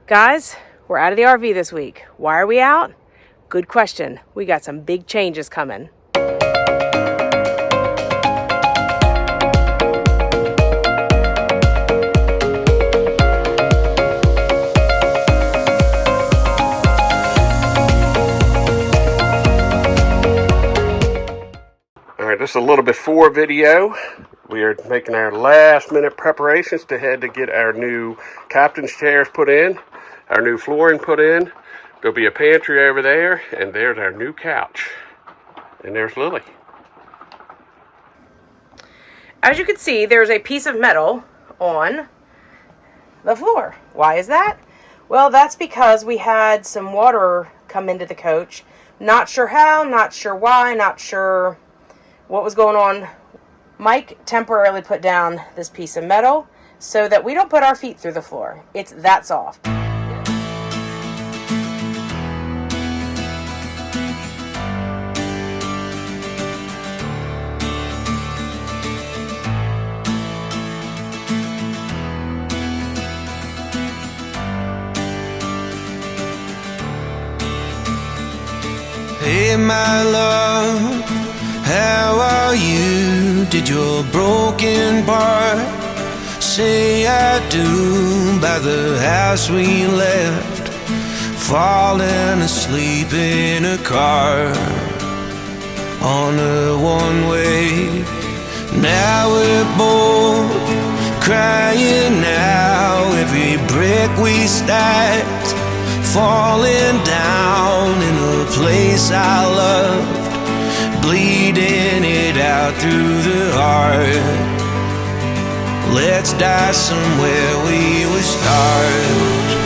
Guys, we're out of the RV this week. Why are we out? Good question. We got some big changes coming. Alright, this is a little before video. We are making our last minute preparations to head to get our new captain's chairs put in, our new flooring put in. There'll be a pantry over there, and there's our new couch. And there's Lily. As you can see, there's a piece of metal on the floor. Why is that? Well, that's because we had some water come into the coach. Not sure how, not sure why, not sure what was going on. Mike temporarily put down this piece of metal so that we don't put our feet through the floor. It's that soft. Hey, my love, how are you? Did your broken heart say I do by the house we left, falling asleep in a car on a one-way? Now we're both crying now, every brick we stacked falling down in a place I loved, bleeding it out through the heart. Let's die somewhere we would start.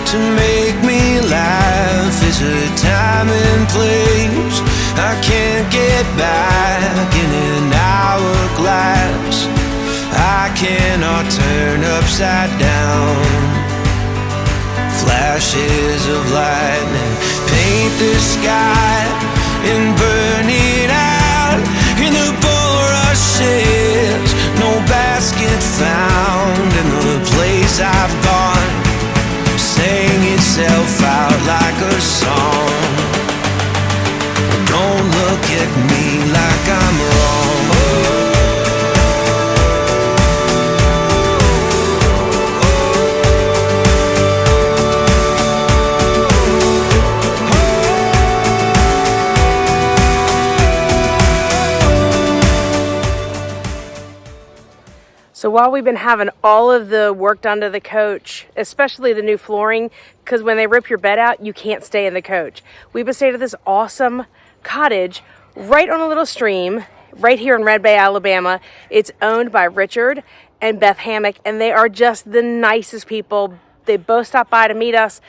To make me laugh is a time and place I can't get back in an hourglass. I cannot turn upside down. Flashes of lightning paint the sky and burn it out in the bulrushes. No basket found in the place I've gone, sang itself out like a song. Don't look at me like I'm wrong. So while we've been having all of the work done to the coach, especially the new flooring, because when they rip your bed out, you can't stay in the coach. We've been staying at this awesome cottage right on a little stream, right here in Red Bay, Alabama. It's owned by Richard and Beth Hammock, and they are just the nicest people. They both stopped by to meet us.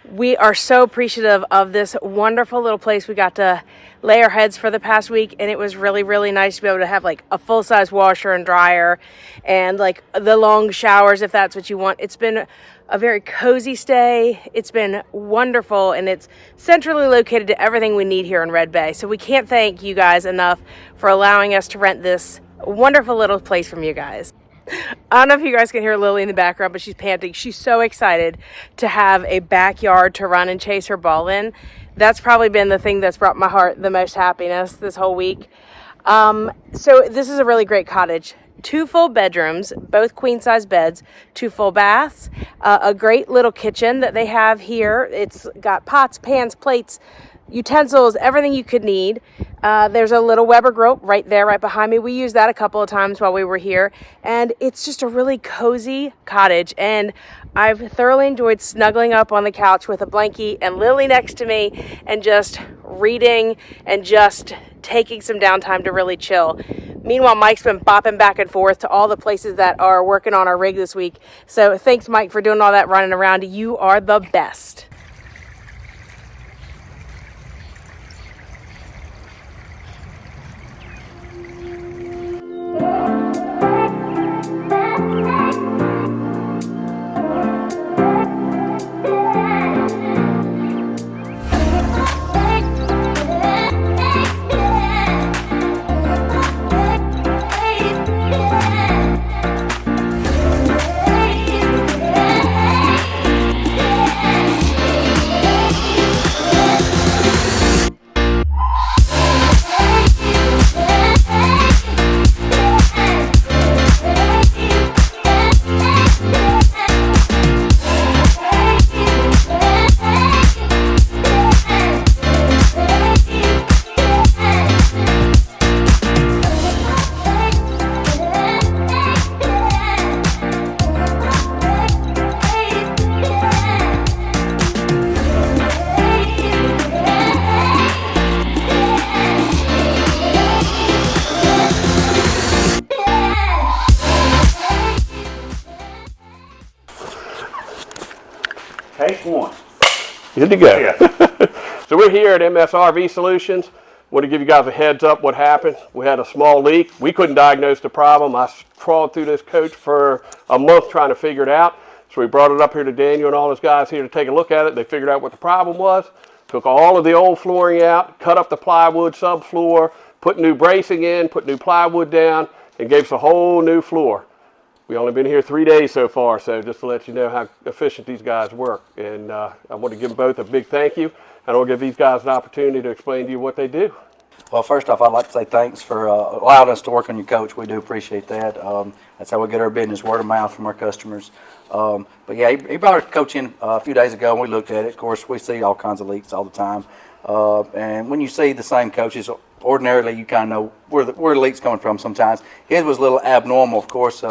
We are so appreciative of this wonderful little place we got to lay our heads for the past week, and it was really, really nice to be able to have like a full-size washer and dryer and like the long showers if that's what you want. It's been a very cozy stay. It's been wonderful, and it's centrally located to everything we need here in Red Bay. So we can't thank you guys enough for allowing us to rent this wonderful little place from you guys. I don't know if you guys can hear Lily in the background, but she's panting. She's so excited to have a backyard to run and chase her ball in. That's probably been the thing that's brought my heart the most happiness this whole week. So this is a really great cottage. 2 full bedrooms, both queen size beds, 2 full baths, a great little kitchen that they have here. It's got pots, pans, plates, utensils, everything you could need. There's a little Weber grill right there, right behind me. We used that a couple of times while we were here, and it's just a really cozy cottage, and I've thoroughly enjoyed snuggling up on the couch with a blankie and Lily next to me and just reading and just taking some downtime to really chill. Meanwhile, Mike's been bopping back and forth to all the places that are working on our rig this week. So thanks, Mike, for doing all that running around. You are the best. Case one. Good to go. Yeah. So we're here at MSRV Solutions. Want to give you guys a heads up what happened. We had a small leak. We couldn't diagnose the problem. I crawled through this coach for a month trying to figure it out. So we brought it up here to Daniel and all his guys here to take a look at it. They figured out what the problem was. Took all of the old flooring out, cut up the plywood subfloor, put new bracing in, put new plywood down, and gave us a whole new floor. We only been here 3 days so far, so just to let you know how efficient these guys work. And I want to give them both a big thank you. And I'll give these guys an opportunity to explain to you what they do. Well, first off, I'd like to say thanks for allowing us to work on your coach. We do appreciate that. That's how we get our business, word of mouth from our customers. But yeah, he brought our coach in a few days ago, and we looked at it. Of course, we see all kinds of leaks all the time. And when you see the same coaches, ordinarily you kind of know where the leak's coming from sometimes. His was a little abnormal, of course.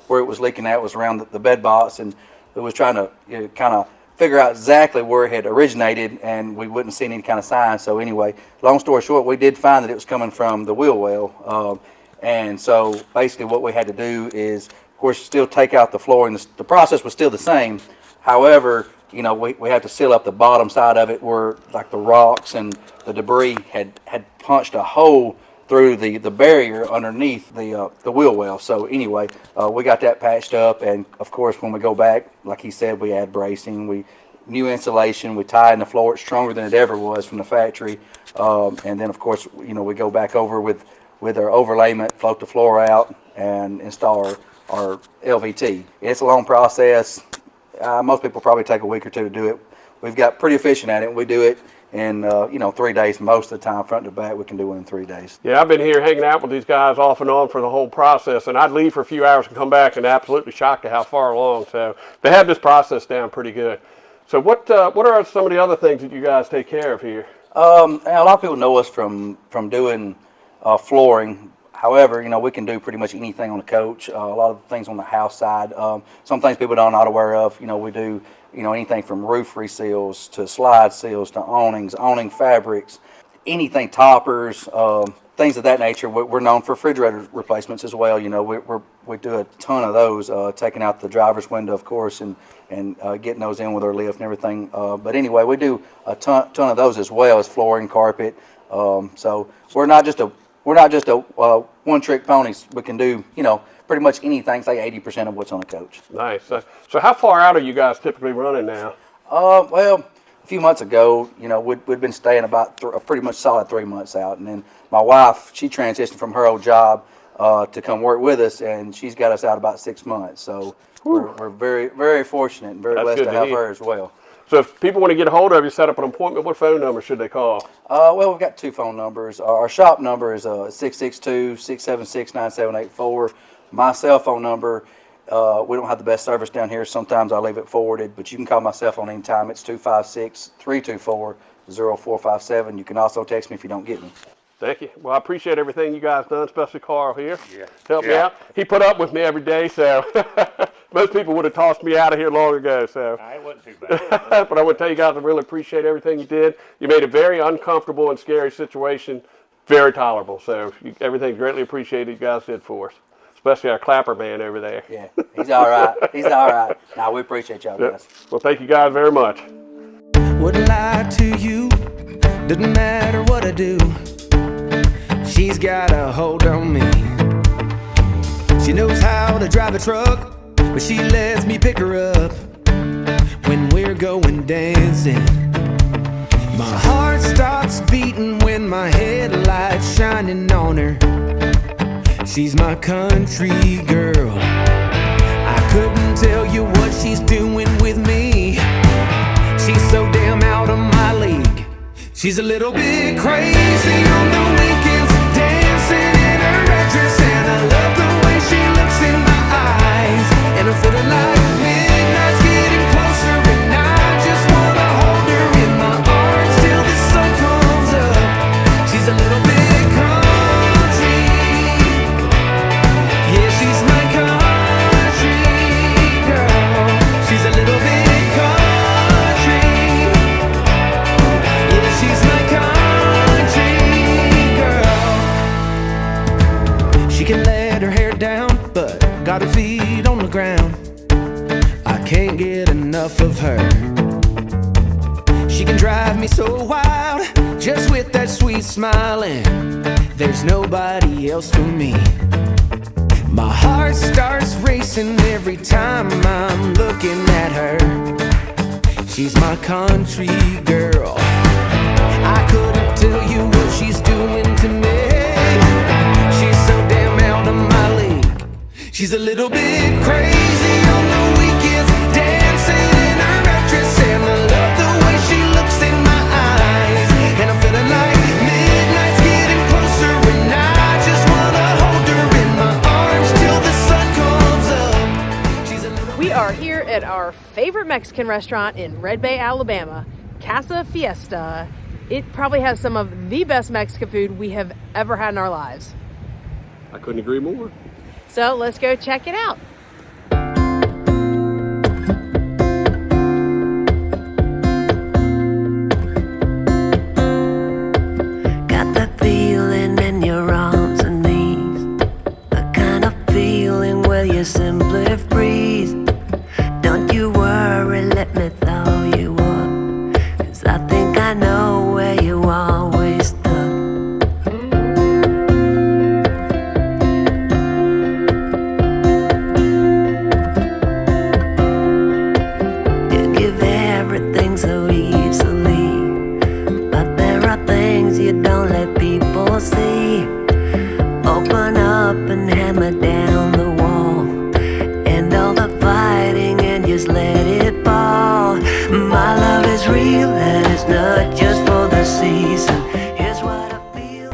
Where it was leaking at was around the bed box, and it was trying to kind of figure out exactly where it had originated, and we wouldn't see any kind of sign. So anyway, long story short, we did find that it was coming from the wheel well. And so basically what we had to do is, of course, still take out the flooring. The process was still the same. However, we had to seal up the bottom side of it where like the rocks and the debris had punched a hole through the barrier underneath the wheel well. So anyway, we got that patched up, and of course when we go back, like he said, we add bracing, new insulation, we tie in the floor. It's stronger than it ever was from the factory, and then of course we go back over with our overlayment, float the floor out, and install our LVT. It's a long process. Most people probably take a week or two to do it. We've got pretty efficient at it. We do it in 3 days most of the time, front to back. We can do it in 3 days. Yeah, I've been here hanging out with these guys off and on for the whole process, and I'd leave for a few hours and come back and absolutely shocked at how far along. So they have this process down pretty good. So what are some of the other things that you guys take care of here? A lot of people know us from doing flooring. However, we can do pretty much anything on the coach. A lot of things on the house side. Some things people are not aware of. We do anything from roof reseals to slide seals to awnings, awning fabrics, anything, toppers, things of that nature. We're known for refrigerator replacements as well. We do a ton of those, taking out the driver's window, of course, and getting those in with our lift and everything. But anyway, we do a ton of those as well as flooring, carpet. So we're not just a one-trick ponies. We can do pretty much anything, say 80% of what's on the coach. Nice. So how far out are you guys typically running now? Well, a few months ago, we'd been staying about a pretty much solid 3 months out, and then my wife, she transitioned from her old job to come work with us, and she's got us out about 6 months. So we're very, very fortunate and very blessed to have her as well. So if people want to get a hold of you, set up an appointment, what phone number should they call? Well, we've got 2 phone numbers. Our shop number is 662-676-9784. My cell phone number, we don't have the best service down here. Sometimes I leave it forwarded, but you can call my cell phone anytime. It's 256-324-0457. You can also text me if you don't get me. Thank you. Well, I appreciate everything you guys done, especially Carl here. Yeah. Help me out. He put up with me every day, so most people would have tossed me out of here long ago. So It wasn't too bad. but I would tell you guys I really appreciate everything you did. You made a very uncomfortable and scary situation very tolerable. So everything's greatly appreciated you guys did for us, especially our clapper man over there. Yeah, he's all right. He's all right. Now, we appreciate y'all guys. Well, thank you guys very much. Wouldn't lie to you, doesn't matter what I do. She's got a hold on me. She knows how to drive a truck, but she lets me pick her up when we're going dancing. My heart stops beating when my headlights shining on her. She's my country girl. I couldn't tell you what she's doing with me. She's so damn out of my league. She's a little bit crazy on the weekends, dancing in her red dress, and I love the way she looks in my eyes. And I'm feeling like midnight's getting closer, and I just wanna hold her in my arms till the sun comes up. She's a little bit country. Yeah, she's my country girl. She's a little bit country. Yeah, she's my country girl. She can let her hair down, but got her feet on the ground. I can't get enough of her. She can drive me so wild, just with that sweet smile, and there's nobody else for me. My heart starts racing every time I'm looking at her. She's my country girl. I couldn't tell you what she's doing to me. She's so damn out of my league. She's a little bit crazy on the weekends, dancing in her red dress, and I love the way she looks in my eyes. And I'm feeling like midnight's getting closer, and I just wanna hold her in my arms till the sun comes up. She's a little We are here at our favorite Mexican restaurant in Red Bay, Alabama, Casa Fiesta. It probably has some of the best Mexican food we have ever had in our lives. I couldn't agree more. So let's go check it out. Got that feeling in your arms and knees, the kind of feeling where you simply freeze. Don't you worry, let me throw you up, 'cause I think I know where you always stuck. You give everything so easily, but there are things you don't let people see. Open up and hammer down the wall, and all the fighting, and just let it fall. My love is real, and it's not just for the season. Here's what I feel.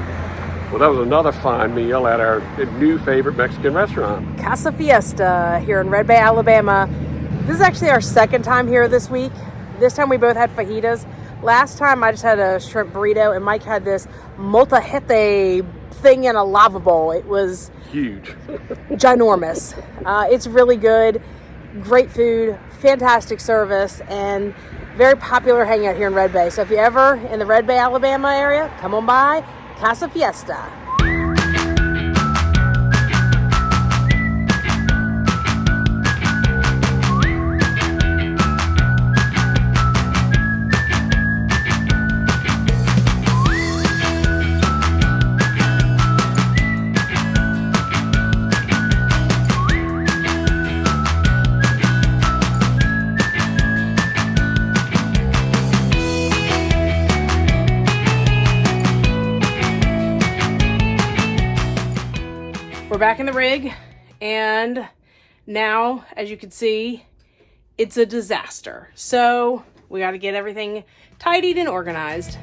Well, that was another fine meal at our new favorite Mexican restaurant. Casa Fiesta here in Red Bay, Alabama. This is actually our second time here this week. This time we both had fajitas. Last time I just had a shrimp burrito, and Mike had this molcajete thing in a lava bowl. It was Huge. ginormous. It's really good, great food, fantastic service, and very popular hangout here in Red Bay. So if you're ever in the Red Bay, Alabama area, come on by Casa Fiesta. We're back in the rig, and now, as you can see, it's a disaster. So we got to get everything tidied and organized.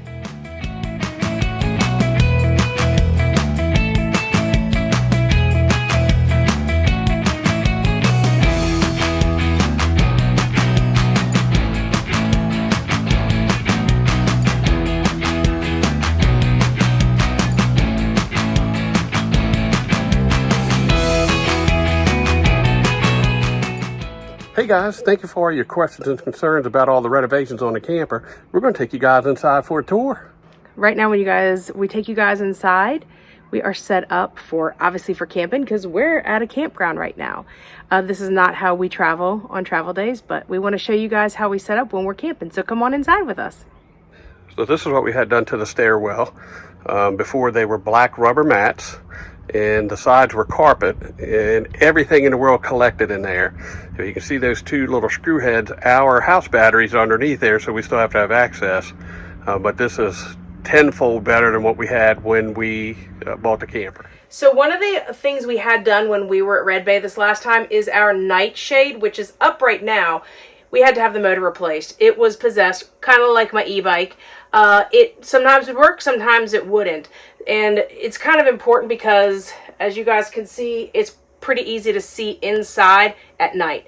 Hey guys, thank you for all your questions and concerns about all the renovations on the camper. We're going to take you guys inside for a tour. Right now, we take you guys inside. We are set up for, obviously, for camping, because we're at a campground right now. This is not how we travel on travel days, but we want to show you guys how we set up when we're camping. So come on inside with us. So this is what we had done to the stairwell. Before, they were black rubber mats, and the sides were carpet, and everything in the world collected in there. So you can see those two little screw heads. Our house batteries are underneath there, so we still have to have access. But this is tenfold better than what we had when we bought the camper. So one of the things we had done when we were at Red Bay this last time is our nightshade, which is up right now. We had to have the motor replaced. It was possessed, kind of like my e-bike. It sometimes would work, sometimes it wouldn't. And it's kind of important because, as you guys can see, it's pretty easy to see inside at night.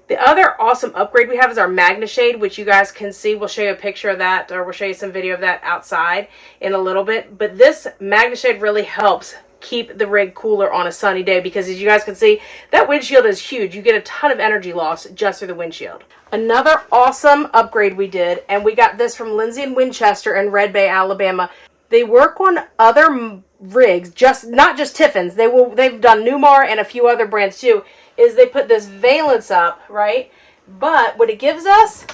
The other awesome upgrade we have is our MagnaShade, which you guys can see. We'll show you a picture of that, or we'll show you some video of that outside in a little bit. But this MagnaShade really helps keep the rig cooler on a sunny day, because as you guys can see, that windshield is huge. You get a ton of energy loss just through the windshield. Another awesome upgrade we did, and we got this from Lindsey and Winchester in Red Bay, Alabama. They work on other rigs, not just Tiffin's. They've done Newmar and a few other brands too. Is they put this valance up, right? But what it gives us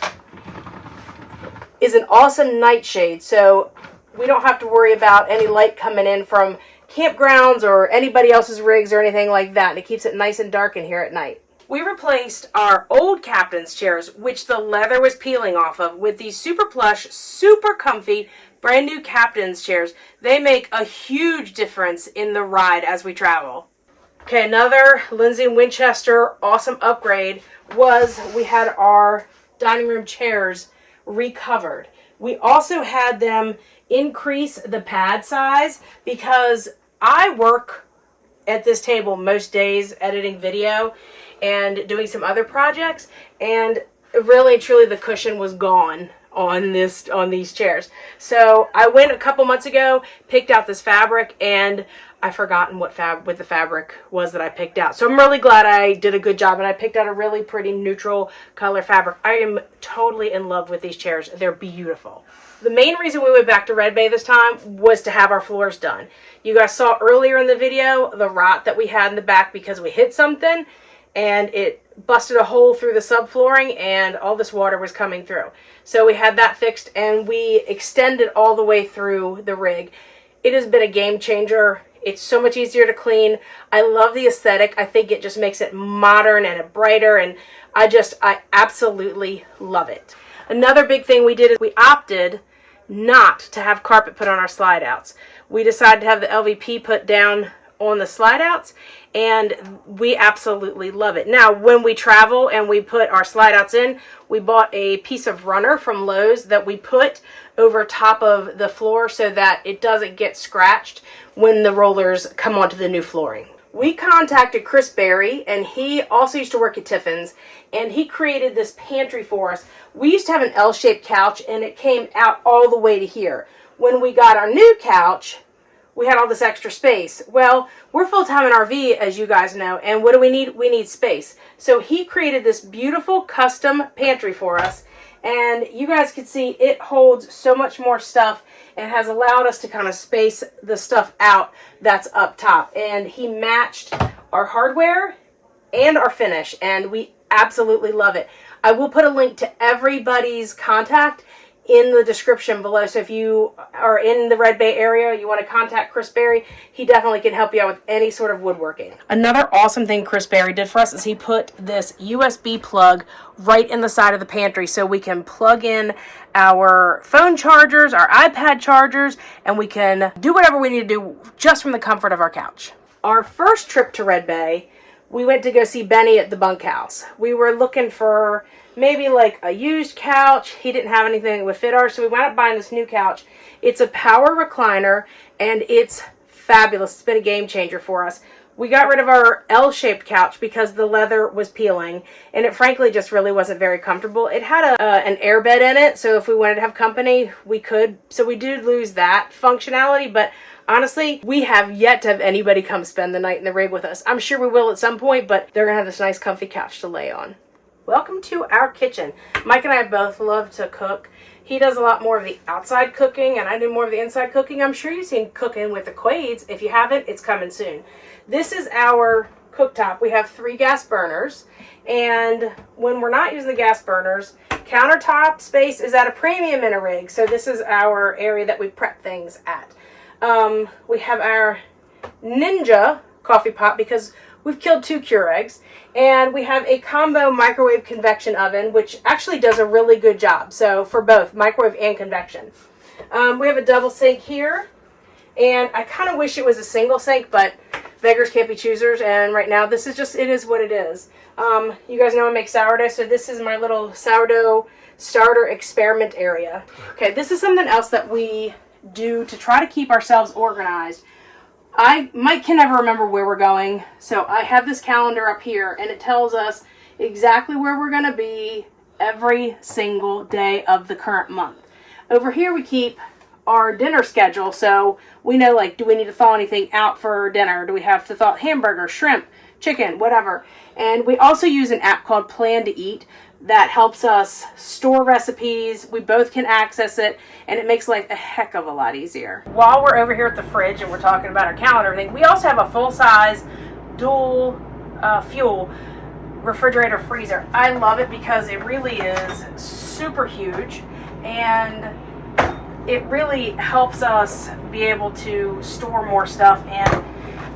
is an awesome nightshade, so we don't have to worry about any light coming in from campgrounds or anybody else's rigs or anything like that. And it keeps it nice and dark in here at night. We replaced our old captain's chairs, which the leather was peeling off of, with these super plush, super comfy, brand new captain's chairs. They make a huge difference in the ride as we travel. Okay, another Lindsey Winchester awesome upgrade was we had our dining room chairs recovered. We also had them increase the pad size because I work at this table most days editing video and doing some other projects, and really truly the cushion was gone on these chairs. So I went a couple months ago, picked out this fabric, and I've forgotten what the fabric was that I picked out. So I'm really glad I did a good job, and I picked out a really pretty neutral color fabric. I am totally in love with these chairs. They're beautiful. The main reason we went back to Red Bay this time was to have our floors done. You guys saw earlier in the video the rot that we had in the back because we hit something and it busted a hole through the subflooring and all this water was coming through. So we had that fixed and we extended all the way through the rig. It has been a game changer. It's so much easier to clean. I love the aesthetic. I think it just makes it modern and brighter, and I absolutely love it. Another big thing we did is we opted not to have carpet put on our slide outs. We decided to have the LVP put down on the slide outs, and we absolutely love it. Now, when we travel and we put our slide outs in, we bought a piece of runner from Lowe's that we put over top of the floor so that it doesn't get scratched when the rollers come onto the new flooring. We contacted Chris Berry, and he also used to work at Tiffin's, and he created this pantry for us. We used to have an L-shaped couch, and it came out all the way to here. When we got our new couch, we had all this extra space. Well, we're full-time in RV, as you guys know, and what do we need? We need space. So he created this beautiful custom pantry for us, and you guys can see it holds so much more stuff and has allowed us to kind of space the stuff out that's up top. And he matched our hardware and our finish, and we absolutely love it. I will put a link to everybody's contact in the description below. So if you are in the Red Bay area, you want to contact Chris Berry, he definitely can help you out with any sort of woodworking. Another awesome thing Chris Berry did for us is he put this USB plug right in the side of the pantry so we can plug in our phone chargers, our iPad chargers, and we can do whatever we need to do just from the comfort of our couch. Our first trip to Red Bay, we went to go see Benny at the bunkhouse. We were looking for maybe like a used couch. He didn't have anything that would fit ours, so we wound up buying this new couch. It's a power recliner, and it's fabulous. It's been a game changer for us. We got rid of our L-shaped couch because the leather was peeling, and it frankly just really wasn't very comfortable. It had an airbed in it, so if we wanted to have company, we could. So we did lose that functionality, but honestly, we have yet to have anybody come spend the night in the rig with us. I'm sure we will at some point, but they're going to have this nice comfy couch to lay on. Welcome to our kitchen. Mike and I both love to cook. He does a lot more of the outside cooking, and I do more of the inside cooking. I'm sure you've seen Cooking with the Quades. If you haven't, it's coming soon. This is our cooktop. We have 3 gas burners, and when we're not using the gas burners, countertop space is at a premium in a rig. So this is our area that we prep things at. We have our Ninja coffee pot because we've killed 2 Keurigs, and we have a combo microwave convection oven, which actually does a really good job. So for both microwave and convection. We have a double sink here, and I kind of wish it was a single sink, but beggars can't be choosers, and right now this is just, it is what it is. You guys know I make sourdough, so this is my little sourdough starter experiment area. Okay, this is something else that we do to try to keep ourselves organized. Mike can never remember where we're going, so I have this calendar up here, and it tells us exactly where we're going to be every single day of the current month. Over here we keep our dinner schedule, so we know, like, do we need to thaw anything out for dinner? Do we have to thaw hamburger, shrimp, chicken, whatever? And we also use an app called Plan to Eat that helps us store recipes. We both can access it, and it makes life a heck of a lot easier. While we're over here at the fridge and we're talking about our calendar and everything, we also have a full-size dual fuel refrigerator freezer. I love it because it really is super huge, and it really helps us be able to store more stuff. And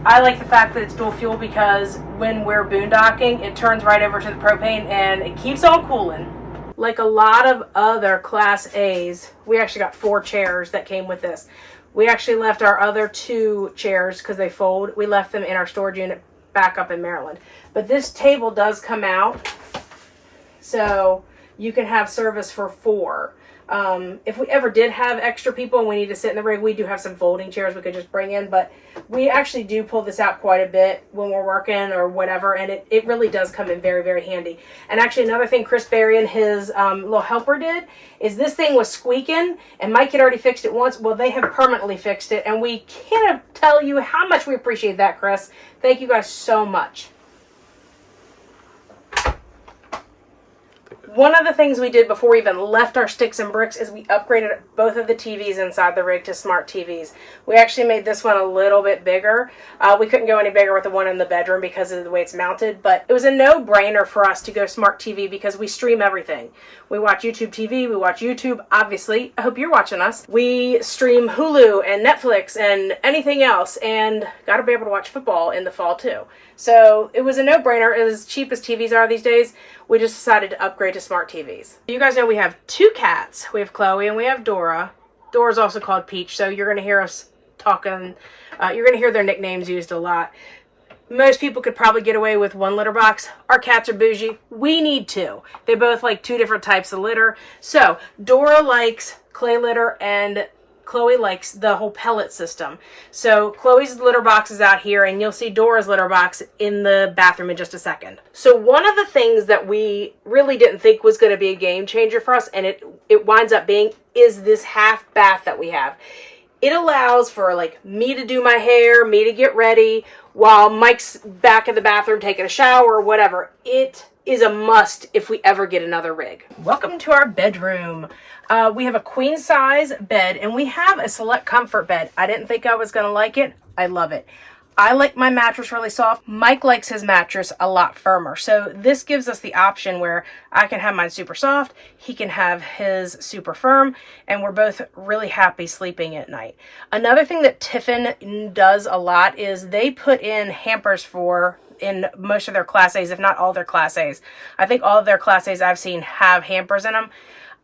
I like the fact that it's dual fuel because when we're boondocking, it turns right over to the propane and it keeps on cooling. Like a lot of other Class A's, we actually got 4 chairs that came with this. We actually left our other 2 chairs because they fold. We left them in our storage unit back up in Maryland. But this table does come out, so you can have service for 4. If we ever did have extra people and we need to sit in the rig, we do have some folding chairs we could just bring in, but we actually do pull this out quite a bit when we're working or whatever, and it really does come in very, very handy. And actually another thing Chris Berry and his little helper did is this thing was squeaking, and Mike had already fixed it once. Well, they have permanently fixed it, and we can't tell you how much we appreciate that, Chris. Thank you guys so much. One of the things we did before we even left our sticks and bricks is we upgraded both of the TVs inside the rig to smart TVs. We actually made this one a little bit bigger. We couldn't go any bigger with the one in the bedroom because of the way it's mounted, but it was a no-brainer for us to go smart TV because we stream everything. We watch YouTube TV, we watch YouTube, obviously. I hope you're watching us. We stream Hulu and Netflix and anything else, and got to be able to watch football in the fall too. So it was a no-brainer. As cheap as TVs are these days, we just decided to upgrade to smart TVs. You guys know we have 2 cats. We have Chloe and we have Dora. Dora's also called Peach, so you're going to hear us talking. You're going to hear their nicknames used a lot. Most people could probably get away with 1 litter box. Our cats are bougie. We need 2. They both like 2 different types of litter. So Dora likes clay litter and Chloe likes the whole pellet system. So Chloe's litter box is out here, and you'll see Dora's litter box in the bathroom in just a second. So one of the things that we really didn't think was going to be a game changer for us, and it winds up being, is this half bath that we have. It allows for like me to do my hair, me to get ready, while Mike's back in the bathroom taking a shower or whatever. It is a must if we ever get another rig. Welcome to our bedroom. We have a queen size bed, and we have a select comfort bed. I didn't think I was going to like it. I love it. I like my mattress really soft. Mike likes his mattress a lot firmer. So this gives us the option where I can have mine super soft, he can have his super firm, and we're both really happy sleeping at night. Another thing that Tiffin does a lot is they put in hampers in most of their Class A's, if not all their Class A's. I think all of their Class A's I've seen have hampers in them.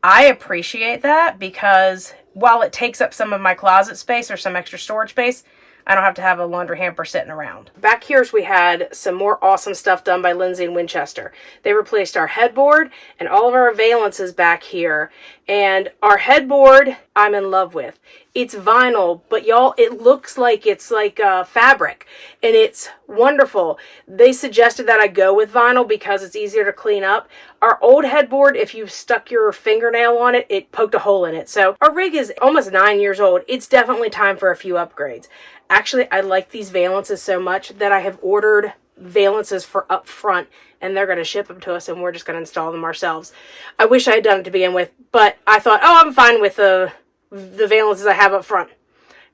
I appreciate that because while it takes up some of my closet space or some extra storage space, I don't have to have a laundry hamper sitting around. Back here, we had some more awesome stuff done by Lindsey Winchester. They replaced our headboard and all of our valances back here. And our headboard, I'm in love with. It's vinyl, but y'all, it looks like it's like fabric, and it's wonderful. They suggested that I go with vinyl because it's easier to clean up. Our old headboard, if you stuck your fingernail on it, it poked a hole in it. So our rig is almost 9 years old. It's definitely time for a few upgrades. Actually, I like these valances so much that I have ordered valances for up front, and they're going to ship them to us, and we're just going to install them ourselves. I wish I had done it to begin with, but I thought, oh, I'm fine with the valances I have up front.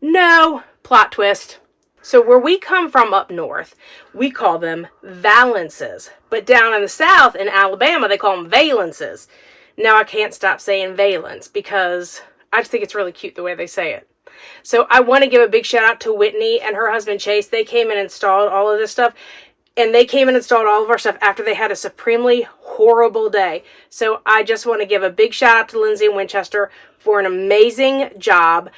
No, plot twist. So where we come from up north, we call them valances, but down in the south in Alabama, they call them valances. Now I can't stop saying valance because I just think it's really cute the way they say it. So I want to give a big shout out to Whitney and her husband Chase. They came and installed all of this stuff, and they came and installed all of our stuff after they had a supremely horrible day. So I just want to give a big shout out to Lindsey Winchester for an amazing job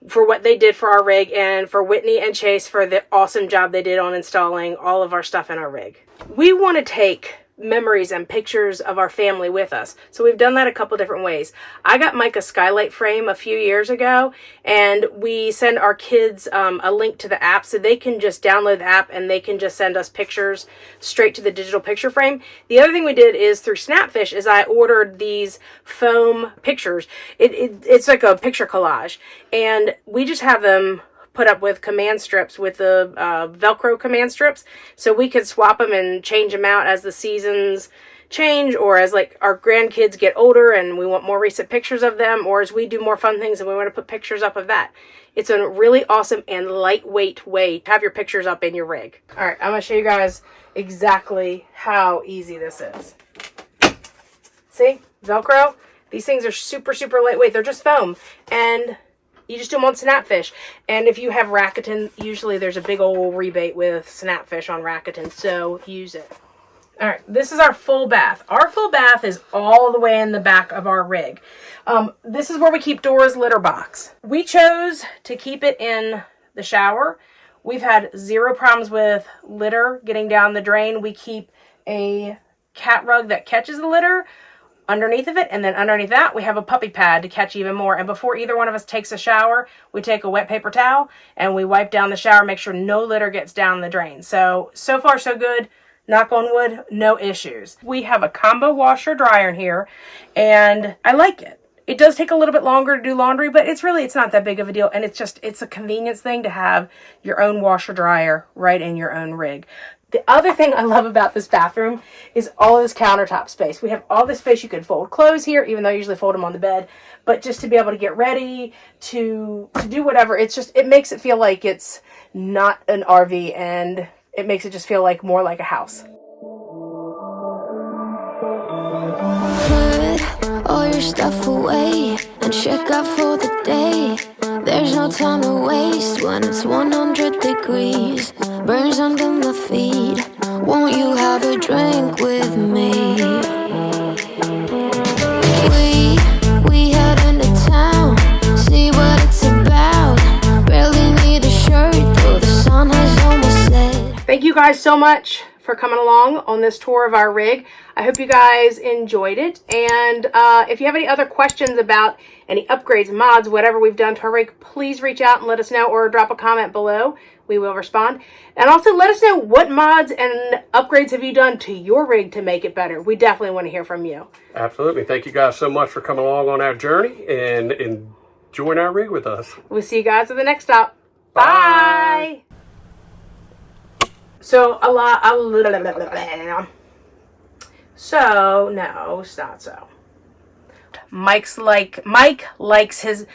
for what they did for our rig, and for Whitney and Chase for the awesome job they did on installing all of our stuff in our rig. We want to take memories and pictures of our family with us. So we've done that a couple different ways. I got Mike a skylight frame a few years ago, and we send our kids a link to the app so they can just download the app and they can just send us pictures straight to the digital picture frame. The other thing we did is through Snapfish is I ordered these foam pictures. It's like a picture collage, and we just have them put up with command strips, with the Velcro command strips, so we could swap them and change them out as the seasons change, or as like our grandkids get older and we want more recent pictures of them, or as we do more fun things and we want to put pictures up of that. It's a really awesome and lightweight way to have your pictures up in your rig. All right, I'm going to show you guys exactly how easy this is. See? Velcro. These things are super, super lightweight. They're just foam. And you just do them on Snapfish. And if you have Rakuten, usually there's a big old rebate with Snapfish on Rakuten, so use it. All right, this is our full bath. Our full bath is all the way in the back of our rig. This is where we keep Dora's litter box. We chose to keep it in the shower. We've had zero problems with litter getting down the drain. We keep a cat rug that catches the litter underneath of it, and then underneath that we have a puppy pad to catch even more. And before either one of us takes a shower, we take a wet paper towel and we wipe down the shower, make sure no litter gets down the drain. So far so good. Knock on wood, no issues. We have a combo washer dryer in here, and I like it. It does take a little bit longer to do laundry, but it's not that big of a deal. And it's a convenience thing to have your own washer dryer right in your own rig. The other thing I love about this bathroom is all of this countertop space. We have all this space. You can fold clothes here, even though I usually fold them on the bed, but just to be able to get ready, to do whatever. It makes it feel like it's not an RV, and it makes it just feel like more like a house. Put all your stuff away and check out for the day. There's no time to waste when it's 100 degrees. Burns under my feet. Won't you have a drink with me? We head into town, see what it's about. Barely need a shirt though the sun has almost set. Thank you guys so much for coming along on this tour of our rig. I hope you guys enjoyed it. And if you have any other questions about any upgrades, mods, whatever we've done to our rig, please reach out and let us know, or drop a comment below. We will respond. And also let us know what mods and upgrades have you done to your rig to make it better. We definitely want to hear from you. Absolutely. Thank you guys so much for coming along on our journey and enjoying our rig with us. We'll see you guys at the next stop. Bye. So no, it's not so. Mike likes his